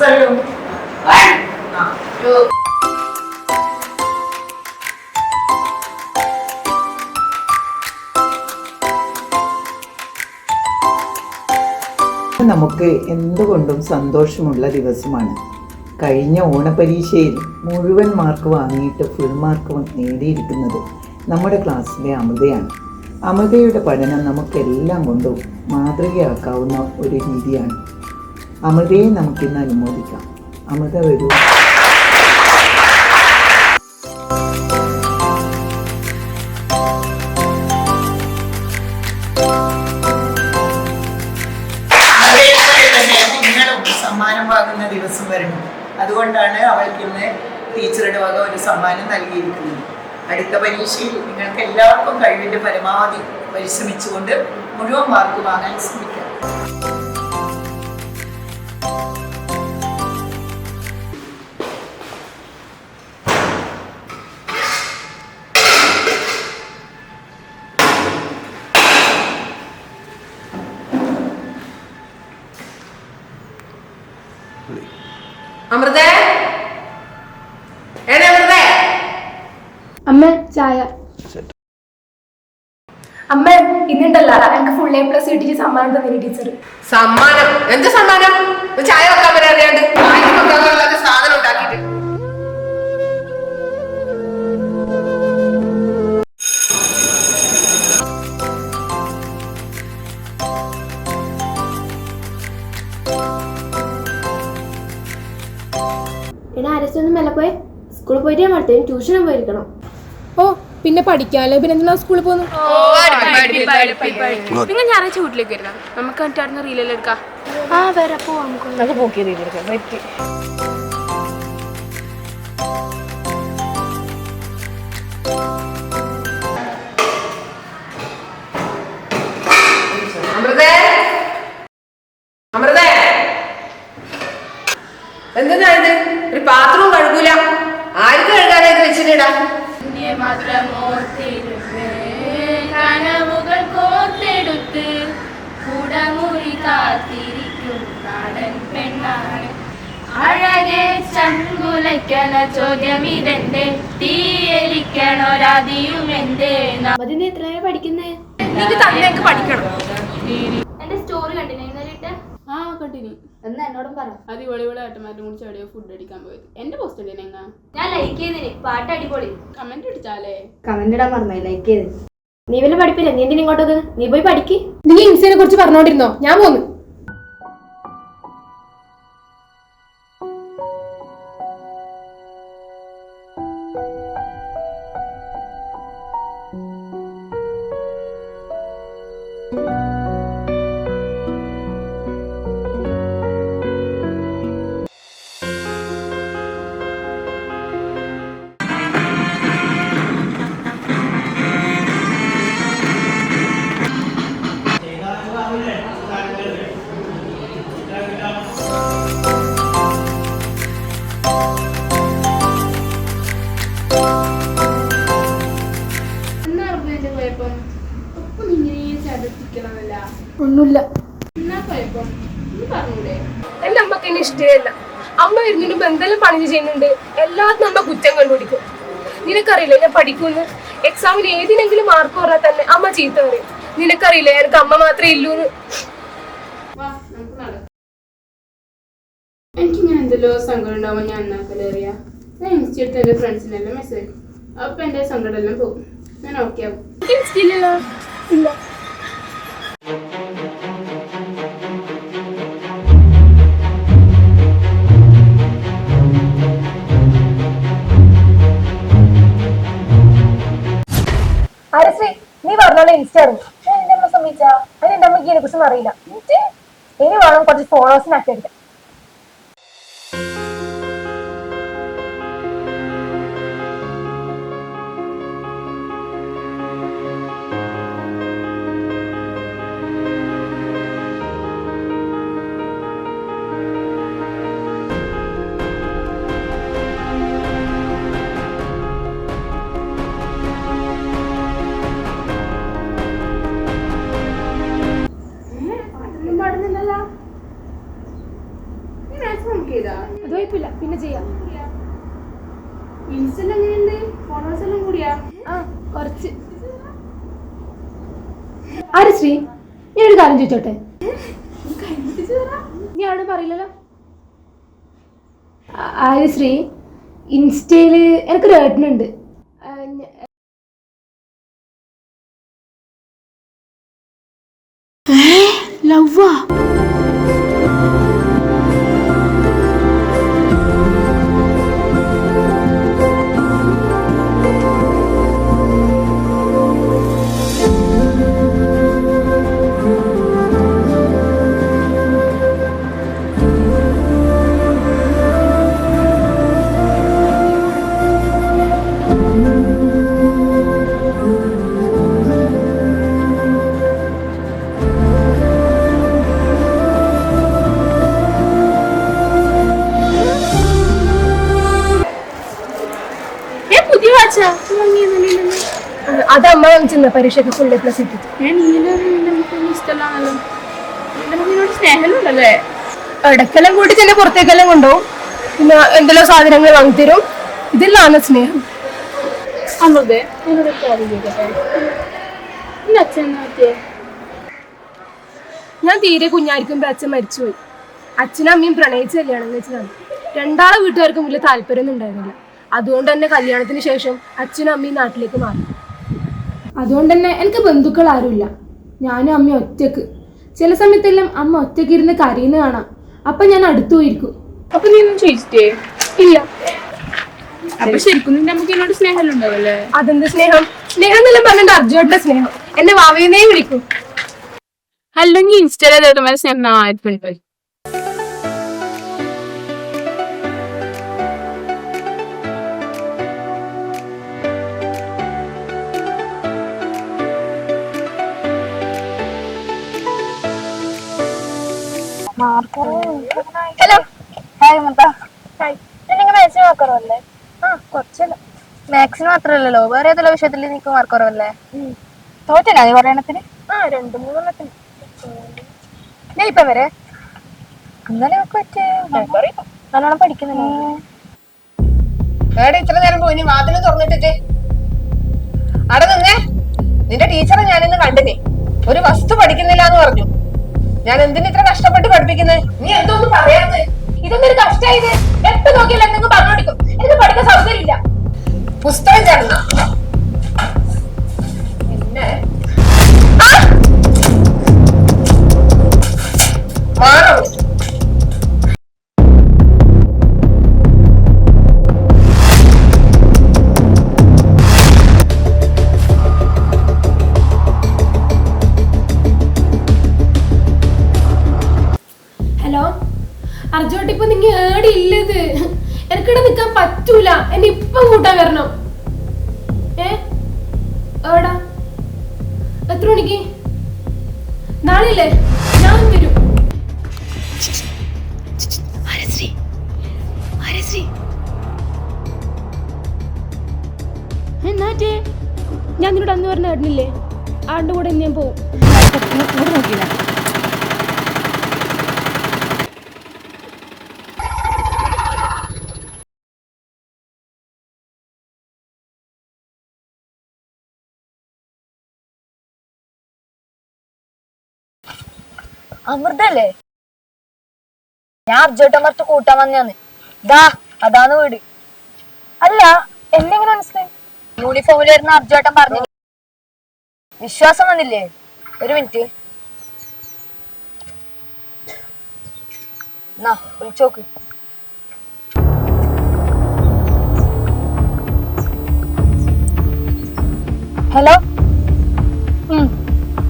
പറയൂ. 1 2. നമുക്ക് എന്തുകൊണ്ടും സന്തോഷമുള്ള ദിവസമാണ്. കഴിഞ്ഞ ഓണപരീക്ഷയിൽ മുഴുവൻ മാർക്ക് വാങ്ങിയിട്ട് ഫുൾ മാർക്ക് നേടിയിരിക്കുന്നത് നമ്മുടെ ക്ലാസ്സിലെ അമൃതയാണ്. അമൃതയുടെ പഠനം നമുക്കെല്ലാം കൊണ്ടും മാതൃകയാക്കാവുന്ന ഒരു രീതിയാണ്. അമൃതയെ നമുക്കിന്ന് അനുമോദിക്കാം. അമൃത വരൂ. സമ്മാനം വാങ്ങുന്ന ദിവസം വരണം. അതുകൊണ്ടാണ് അവൾക്ക് ഇന്ന് ടീച്ചറുടെ വക ഒരു സമ്മാനം നൽകിയിരിക്കുന്നത്. അടുത്ത പരീക്ഷയിൽ നിങ്ങൾക്ക് എല്ലാവർക്കും കഴിവിൻ്റെ പരമാവധി പരിശ്രമിച്ചുകൊണ്ട് മുഴുവൻ മാർക്ക് വാങ്ങാൻ ശ്രമിക്കാം. അമൃതേ, അമൃതേ. അമ്മ ചായ. അമ്മ ഇന്നുണ്ടല്ലോ എനിക്ക് ഫുൾ A+ കിട്ടിയ സമ്മാനം തന്നെ ടീച്ചർ. സമ്മാനം? എന്ത് സമ്മാനം? ചായ വെക്കാൻ വരെ അറിയാണ്ട് സാധനം ഉണ്ടാക്കിട്ട്. ആരൊന്നും മെല്ലെ പോയി സ്കൂളിൽ പോയിട്ട് ഞാൻ അടുത്ത ട്യൂഷനും പോയിരിക്കണം. ഓ പിന്നെ പഠിക്കാമല്ലോ, പിന്നെ എന്തിനാ സ്കൂളിൽ പോകുന്നു? നിങ്ങൾ ഞായറാഴ്ച വീട്ടിലേക്ക് വരുന്ന നമുക്ക് മറ്റാടുന്ന റീലെല്ലാം എടുക്കാം. ആ വേറെ പോവാം, നമുക്ക് പോക്കിയ റീൽ എടുക്കാം. പറ്റി അമൃതേ, അമൃതേ, എന്താ ഇത്? ഒരു പാത്രവും കഴുകൂല. ആർക്ക് കഴുകാനായിട്ട് വെച്ചിട്ടാ? കനവുകൾ കോർത്തെടുത്ത് കുടമുറി കാത്തിരിക്കും നാടൻ പെണ്ണാണ്. അഴകെ ചങ്കുലയ്ക്കണ ചോദ്യം ഇതെന്റെ, തീയലിക്കണൊരാതിയും എന്റെ. അതിന് എത്രയാണ് പഠിക്കുന്നേ? എനിക്ക് തന്നെ പഠിക്കണം. എന്റെ സ്റ്റോറി കണ്ടിന്യൂ ആ കണ്ടിന്യൂ എന്നാ എന്നോടും പറ. അടിപൊളിപൊളി ഏട്ടന്മാരും കൂടി ചെടിയോ ഫുഡ് അടിക്കാൻ പോയത്. എന്റെ പോസ്റ്റ് ഉണ്ടേ എങ്ങാ ഞാൻ ലൈക്ക് ചെയ്തിന്, പാട്ട് അടിപൊളി. കമന്റ് അടിച്ചാലേ. കമന്റ് ഇടാൻ മറന്നായി, ലൈക്ക് ചെയ്ത്. നീ വല്ല പഠിപ്പില്ല, നീ എന്തിനും ഇങ്ങോട്ടൊക്കെ? നീ പോയി പഠിക്ക്. നീ ഇൻസിനെ കുറിച്ച് പറഞ്ഞോണ്ടിരുന്നോ? ഞാൻ പോന്നു. ഒന്നുമില്ല. എന്റെ അമ്മക്ക് എന്നെ ഇഷ്ടമല്ല. അമ്മ വരുന്നതിന് മുമ്പ് എന്തെല്ലാം പണി ചെയ്യുന്നുണ്ട്, എല്ലാത്തിനും അമ്മ കുറ്റം കണ്ടുപിടിക്കും. നിനക്കറിയില്ല ഞാൻ പഠിക്കുന്നു. എക്സാമിന് ഏതിനെങ്കിലും മാർക്ക് കുറഞ്ഞാൽ തന്നെ അമ്മ ചീത്ത പറയും. നിനക്കറിയില്ല എനിക്ക് അമ്മ മാത്രമേ ഇല്ലൂന്ന്. എനിക്കിങ്ങനെ എന്തെല്ലോ സങ്കടം ഉണ്ടാവുമ്പോൾ ഞാൻ എന്നാക്കലേറിയാ ഞാൻ ഇൻസ്റ്റെടുത്ത് എൻ്റെ ഫ്രണ്ട്സിനെല്ലാം മെസ്സേജ് അപ്പൊ എൻ്റെ സങ്കടം എല്ലാം പോകും. ഞാൻ ഓക്കെ ആവും. ഇൻസ്റ്റയിലല്ലോ ഇല്ല. ആരശ്രീ, നീ പറഞ്ഞോളെ ഇൻസ്റ്റ അറിഞ്ഞു. ഞാൻ എന്റെ അമ്മ സമ്മതിച്ചാ? അതിന് എന്റെ അമ്മയ്ക്ക് ഇതിനെ കുറിച്ചൊന്നും അറിയില്ല. ഇനി വേണം കുറച്ച് ഫോളോവേഴ്സിനാക്കി എടുക്കാം. മാത്സ് നോക്കിയതാ? അത് കുഴപ്പമില്ല, പിന്നെ ചെയ്യാം. ഇൻസ്റ്റയിൽ എങ്ങനെയുണ്ട്? ഫോളോവേഴ്സ് എല്ലാം കൂടിയാ? ആ കുറച്ച്. ആരശ്രീ, ഞാനൊരു കാര്യം ചോദിച്ചോട്ടെ? നീ ആരോടും പറയില്ലല്ലോ. ആര്യശ്രീ, ഇൻസ്റ്റയില് എനിക്കൊരു ഏട്ടനുണ്ട്. ലവ്വാ? പുതിയ വാച്ചാ വാങ്ങിയെന്നല്ലോ. അത് അമ്മ വാങ്ങിച്ചിരുന്ന പരീക്ഷയ്ക്ക് ഫുൾ A+ കിട്ടി. ഞാൻ നമുക്ക് ഇഷ്ടമല്ലാണല്ലോ. നമുക്കിനോട് സ്നേഹമുണ്ടല്ലേ? ഇടയ്ക്കെല്ലാം കൂടി തന്നെ പുറത്തേക്കെല്ലാം കൊണ്ടുപോകും, പിന്നെ എന്തെല്ലാം സാധനങ്ങൾ വാങ്ങിത്തരും. ഇതെല്ലാം സ്നേഹം. അമ്മേ എന്നോട് കാര്യം ചോദിക്കട്ടെ? എന്റെ അച്ഛൻ എന്നാ പറ്റിയേ? ഞാൻ തീരെ കുഞ്ഞായിരിക്കുമ്പോൾ അച്ഛൻ മരിച്ചുപോയി. അച്ഛനും അമ്മയും പ്രണയിച്ച് കല്യാണം കഴിച്ചതാണ്. രണ്ടാളെ വീട്ടുകാർക്കും വലിയ താല്പര്യമൊന്നും ഉണ്ടായിരുന്നില്ല. അതുകൊണ്ട് തന്നെ കല്യാണത്തിന് ശേഷം അച്ഛനും അമ്മയും നാട്ടിലേക്ക് മാറി. അതുകൊണ്ട് തന്നെ എനിക്ക് ബന്ധുക്കൾ ആരുമില്ല. ഞാനും അമ്മയും ഒറ്റക്ക്. ചില സമയത്തെല്ലാം അമ്മ ഒറ്റയ്ക്ക് ഇരുന്ന് കരയുന്ന കാണാം. അപ്പം ഞാൻ അടുത്തു പോയിരിക്കും. അപ്പൊ നീ ഒന്നും ചോദിച്ചിട്ടേ? ഇല്ല. അപ്പൊ ശരിക്കും നിന്റെ നമുക്ക് എന്നോട് സ്നേഹം ഉണ്ടാവല്ലേ? അതെന്ത് സ്നേഹം? സ്നേഹം എന്നെല്ലാം പറഞ്ഞിട്ട് അർജുന്റെ സ്നേഹം. എന്നെ വാവേന്നേ വിളിക്കും. അല്ലെങ്കിൽ ഇൻസ്റ്റയിലെ സ്നേഹം ആയിട്ടുണ്ട്. ഹലോ, ഹായ് മന്ത. ഹായ്. നിങ്ങൾ മാത്സിന് മാർക്ക് കുറവല്ലേ? ആ കുറച്ചല്ല. മാത്സിന് മാത്രമല്ലല്ലോ, വേറെ ഏതെല്ലാം വിഷയത്തിൽ നിനക്ക് മാർക്ക് കുറവല്ലേ? തോറ്റല്ല നീ പറയണത്തിന്? ആ 2-3 ഞാൻ ഇപ്പം വരെ എന്നാലും നല്ലോണം പഠിക്കുന്നില്ല. ഇത്ര നേരം പോയി, ഇനി വാതില് തുറന്നിട്ടിട്ട് അവിടെ നിന്നേ. നിന്റെ ടീച്ചറെ ഞാനിന്ന് കണ്ടിനെ, ഒരു വസ്തു പഠിക്കുന്നില്ല എന്ന് പറഞ്ഞു. ഞാൻ എന്തിന് ഇത്ര കഷ്ടപ്പെട്ട് പഠിപ്പിക്കുന്നത്? നീ എന്തോന്ന് പറയാന്ന്? ഇതൊന്നും ഒരു കഷ്ടായത്. എപ്പോ നോക്കിയാലും എന്തെങ്കിലും പറഞ്ഞോടിക്കും. എനിക്ക് പഠിക്കാൻ സൗകര്യമില്ല. പുസ്തകം ചേർന്ന പിന്നെ മാറോ? ഹലോ അർജുനോട്ട്, ഇപ്പൊ നിങ്ങ ഏടില്ലത്? എനിക്കിടെ നിക്കാൻ പറ്റൂല. എന്നെ ഇപ്പം കൂട്ടാൻ വരണം. ഏടാ? എത്ര മണിക്ക്? നാളെയല്ലേ? ഞാൻ വരും. എന്നാറ്റേ ഞാൻ നിന്നോട് അന്ന് പറഞ്ഞ ഏട്ടനില്ലേ, ആളുടെ കൂടെ ഞാൻ പോവും. നോക്കിയില്ല. അമൃതല്ലേ? ഞാൻ അർജുട്ടൻ മറ്റു കൂട്ടാൻ വന്നാന്ന്. ദാ അതാണ് വീട്. അല്ല, എന്നെങ്ങനെ മനസ്സിലായി? യൂണിഫോമിൽ വരുന്ന അർജുട്ടൻ പറഞ്ഞു. വിശ്വാസം വന്നില്ലേ? ഒരു മിനിറ്റ്, എന്നാ വിളിച്ചോക്ക്. ഹലോ.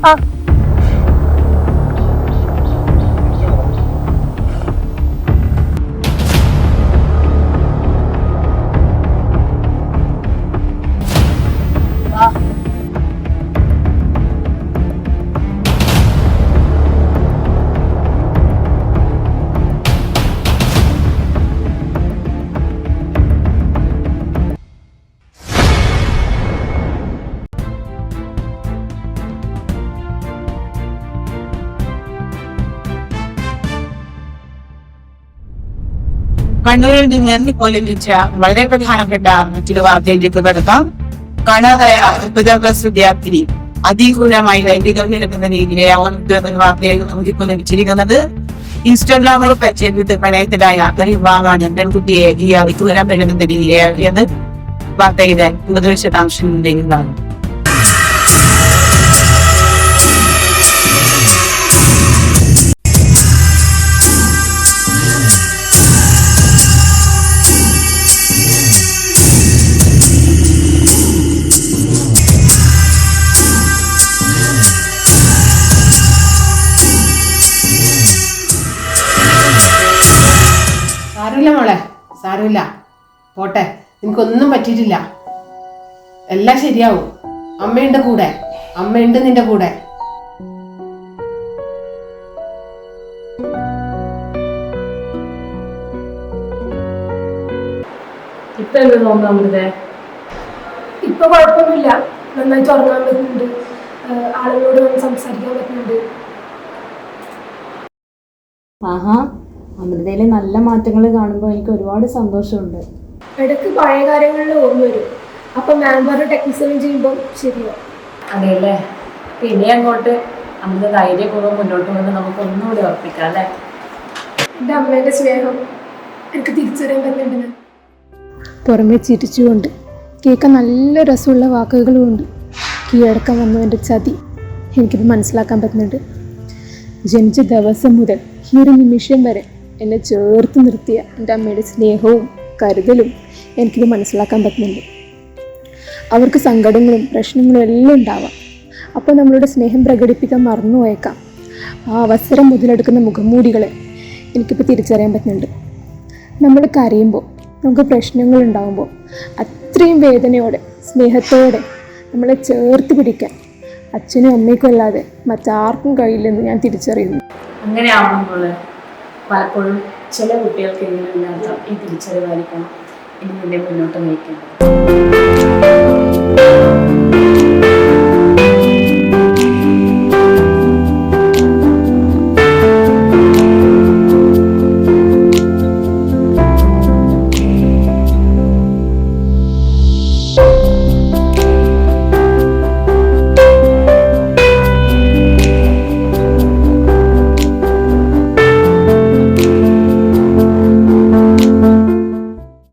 ആ കണ്ണൂരിൽ നിന്ന് ഇപ്പോൾ ലഭിച്ച വളരെ പ്രധാനപ്പെട്ട മറ്റൊരു വാർത്തയിലേക്ക് കടക്കാം. കാണാതായ 30+ വിദ്യാർത്ഥിനി അതിക്രൂരമായി ലൈംഗികം നിരക്കുന്ന രീതിയിലെ വാർത്തയിൽ നമുക്കിപ്പോൾ ലഭിച്ചിരിക്കുന്നത്. ഇൻസ്റ്റാഗ്രാമിൽ പരിചയപ്പെട്ട് പ്രണയത്തിലായ ഒരു യുവാവാണ് പെൺകുട്ടിയെ ഈ അതിക്രൂരം പെരുന്ന രീതിയിലാക്കിയത്. വാർത്തയുടെ കൂടുതൽ വിശദാംശങ്ങളിലേക്കാണ്. സാരമില്ല മോളെ, സാരമില്ല, പോട്ടെ, നിനക്കൊന്നും പറ്റിയിട്ടില്ല, എല്ലാം ശരിയാവും. അമ്മയുണ്ട് കൂടെ, അമ്മയുണ്ട് നിന്റെ കൂടെ. ഇപ്പൊ എന്ത് തോന്നുന്നു അമൃതേ? ഇപ്പൊ കുഴപ്പമൊന്നുമില്ല, നന്നായിട്ട് ഉറങ്ങാൻ പറ്റുന്നുണ്ട്, ആളുകളോട് വന്ന് സംസാരിക്കാൻ പറ്റുന്നുണ്ട്. ആഹാ, അമൃതയിലെ നല്ല മാറ്റങ്ങൾ കാണുമ്പോൾ എനിക്ക് ഒരുപാട് സന്തോഷമുണ്ട്. ഇടയ്ക്ക് പഴയ കാര്യങ്ങളിൽ ഓർമ്മ വരും. അപ്പൊ മാം പറഞ്ഞ ടെക്നിക്സ് ചെയ്യുമ്പോൾ ശരിയാവും. അതെയല്ലേ? പിന്നെ അങ്ങോട്ട് അമൃത ധൈര്യപൂർവ്വം മുന്നോട്ട് വന്ന് നമുക്ക് ഒന്നുകൂടി ഉറപ്പിക്കാം അല്ലേ? എൻ്റെ അമ്മേൻ്റെ സ്നേഹം എനിക്ക് തിരിച്ചറിയാൻ പറ്റുന്നുണ്ട്. പുറമെ ചിരിച്ചുകൊണ്ട് കേൾക്കാൻ നല്ല രസമുള്ള വാക്കുകളുമുണ്ട്. കീഴടക്കാൻ വന്നവൻ്റെ ചതി എനിക്കിത് മനസ്സിലാക്കാൻ പറ്റുന്നുണ്ട്. ജനിച്ച ദിവസം മുതൽ ഈ ഒരു നിമിഷം വരെ എന്നെ ചേർത്ത് നിർത്തിയ എൻ്റെ അമ്മയുടെ സ്നേഹവും കരുതലും എനിക്കിത് മനസ്സിലാക്കാൻ പറ്റുന്നുണ്ട്. അവർക്ക് സങ്കടങ്ങളും പ്രശ്നങ്ങളും എല്ലാം ഉണ്ടാവാം. അപ്പോൾ നമ്മളുടെ സ്നേഹം പ്രകടിപ്പിക്കാൻ മറന്നു പോയേക്കാം. ആ അവസരം മുതലെടുക്കുന്ന മുഖംമൂടികളെ എനിക്കിപ്പോൾ തിരിച്ചറിയാൻ പറ്റുന്നുണ്ട്. നമ്മൾ കരയുമ്പോൾ, നമുക്ക് പ്രശ്നങ്ങൾ ഉണ്ടാകുമ്പോൾ അത്രയും വേദനയോടെ സ്നേഹത്തോടെ നമ്മളെ ചേർത്ത് പിടിക്കാൻ അച്ഛനും അമ്മയ്ക്കും അല്ലാതെ മറ്റാർക്കും കഴിയില്ലെന്ന് ഞാൻ തിരിച്ചറിയുന്നു. അങ്ങനെ ആവുമ്പോൾ പലപ്പോഴും ചില കുട്ടികൾക്ക് എങ്ങനെയില്ലാത്ത ഈ തിരിച്ചറിവായിരിക്കണം ഇനി മുന്നോട്ട് നയിക്കുന്നത്.